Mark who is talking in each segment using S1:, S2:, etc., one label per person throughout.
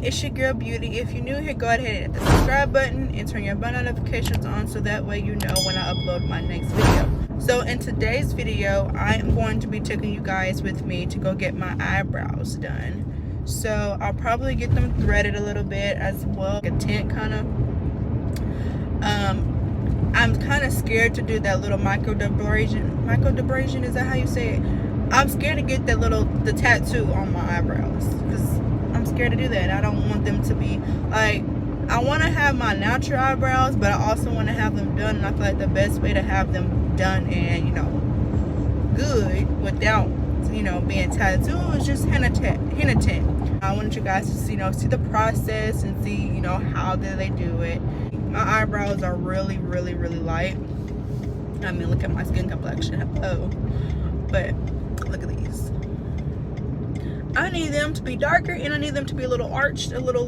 S1: it's your girl Beauty. If you're new here, go ahead and hit the subscribe button and turn your bell notifications on so that way you know when I upload my next video. So in today's video, I am going to be taking you guys with me to go get my eyebrows done. So I'll probably get them threaded a little bit as well, like a tint kind of. I'm kind of scared to do that little microdermabrasion. Microdermabrasion, is that how you say it? I'm scared to get the tattoo on my eyebrows because I'm scared to do that. I don't want them to be like, I want to have my natural eyebrows, but I also want to have them done, and I feel like the best way to have them done and, you know, good without, you know, being tattooed is just henna tint. I wanted you guys to, you know, see the process and see, you know, how do they do it. My eyebrows are really light. I mean, look at my skin complexion. Oh, but look at these. I need them to be darker, and I need them to be a little arched, a little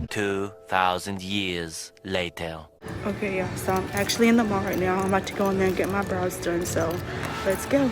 S2: 2,000 years later.
S1: Okay, yeah, so I'm actually in the mall right now. I'm about to go in there and get my brows done, so let's go.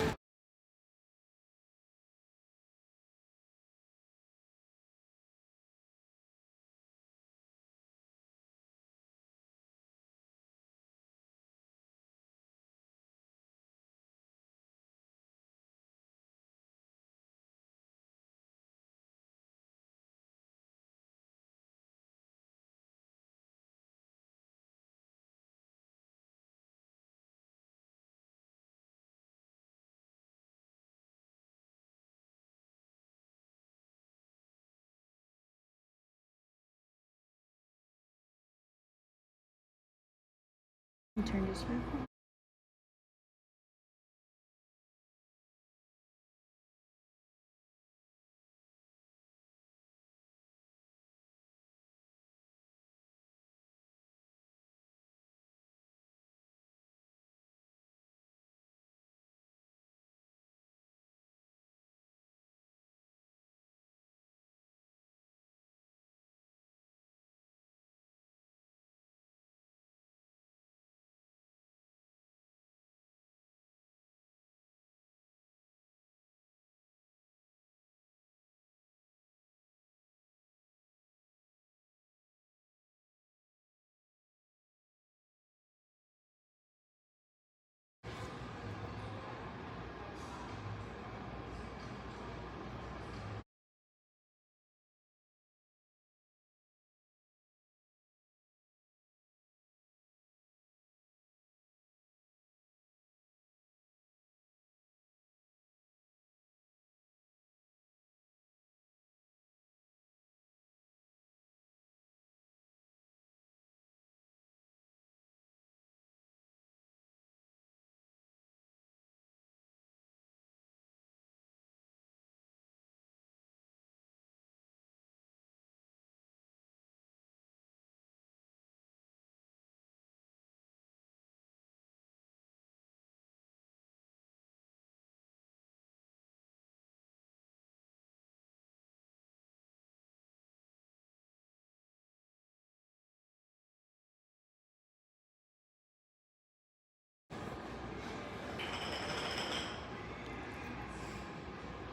S1: Turn this way.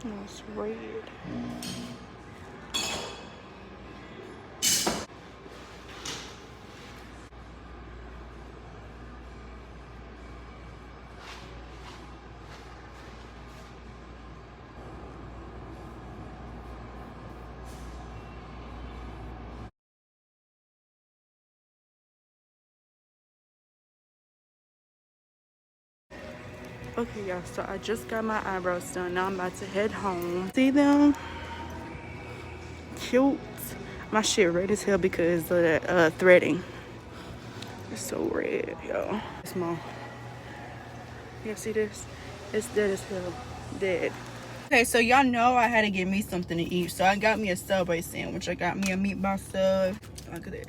S1: Oh, it's red. Okay, y'all, so I just got my eyebrows done. Now I'm about to head home. See them? Cute. My shit red as hell because of that threading. It's so red, y'all. Small. Yeah, see this? It's dead as hell. Dead. Okay, so y'all know I had to get me something to eat. So I got me a Subway sandwich. I got me a meatball sub. Look at that.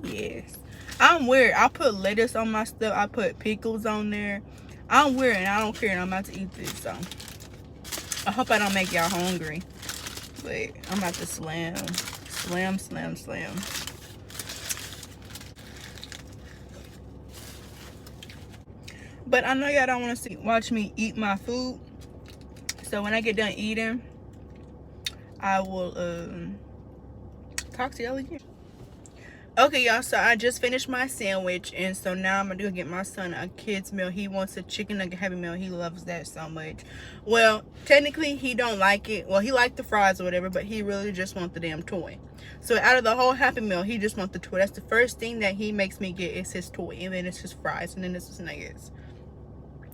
S1: Yes. I'm weird. I put lettuce on my stuff. I put pickles on there. I'm weird and I don't care, and I'm about to eat this, so I hope I don't make y'all hungry. But I'm about to slam. But I know y'all don't want to watch me eat my food. So when I get done eating, I will talk to y'all again. Okay, y'all, so I just finished my sandwich, and so now I'm gonna get my son a kid's meal. He wants a chicken nugget Happy Meal. He loves that so much. Well, technically he don't like it. Well, he liked the fries or whatever, but he really just wants the damn toy. So out of the whole Happy Meal, he just wants the toy. That's the first thing that he makes me get is his toy, and then it's his fries, and then it's his nuggets.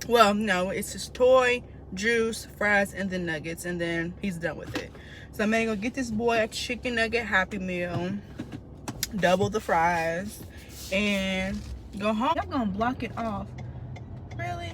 S1: Well, no, it's his toy, juice, fries, and then nuggets, and then he's done with it. So I'm gonna go get this boy a chicken nugget Happy Meal, double the fries, and go home. Y'all gonna block it off? Really?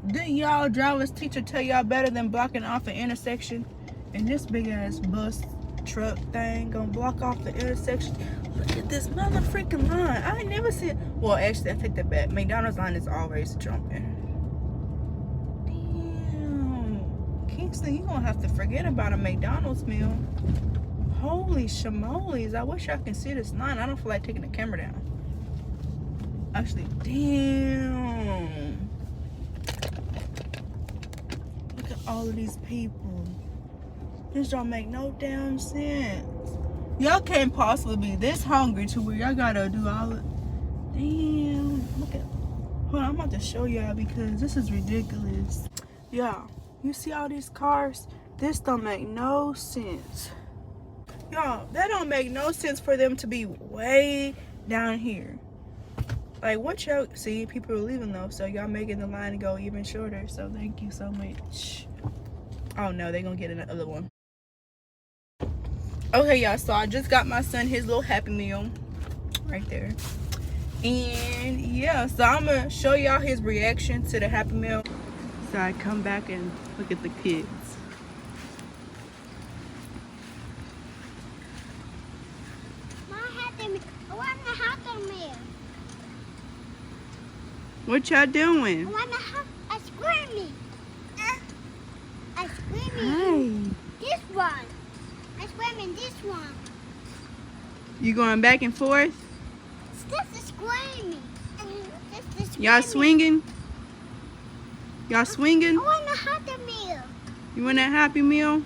S1: Didn't y'all driver's teacher tell y'all better than blocking off an intersection? And this big ass bus truck thing gonna block off the intersection. Look at this mother freaking line. I ain't never seen. Well, actually, I take that back. McDonald's line is always jumping. Damn, Kingston, you gonna have to forget about a McDonald's meal. Holy shamoles, I wish I can see this line. I don't feel like taking the camera down. Actually, damn. Look at all of these people. This don't make no damn sense. Y'all can't possibly be this hungry to where y'all gotta do all of. Damn, look at. Hold on, I'm about to show y'all because this is ridiculous. Y'all, you see all these cars? This don't make no sense. Y'all, that don't make no sense for them to be way down here. Like, what y'all see? People are leaving though, so y'all making the line go even shorter. So thank you so much. Oh no, they're gonna get another one. Okay, y'all, so I just got my son his little Happy Meal right there. And yeah, so I'm gonna show y'all his reaction to the Happy Meal. So I come back and look at the kids. What y'all doing?
S3: I want to have a squirmy. A squirmy.
S1: Hi.
S3: This one. A squirmy this one.
S1: You going back and forth?
S3: This is squirmy. This is
S1: Y'all swinging? Y'all swinging?
S3: I want to have the meal.
S1: You want that Happy Meal?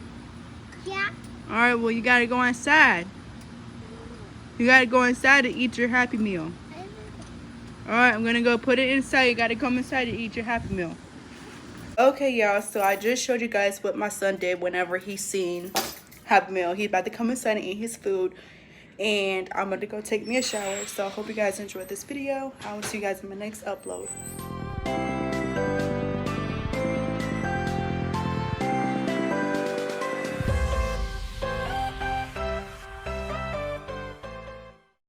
S3: Yeah.
S1: All right, well, you got to go inside. You got to go inside to eat your Happy Meal. All right, I'm going to go put it inside. You got to come inside to eat your Happy Meal. Okay, y'all, so I just showed you guys what my son did whenever he seen Happy Meal. He's about to come inside and eat his food. And I'm going to go take me a shower. So I hope you guys enjoyed this video. I will see you guys in my next upload.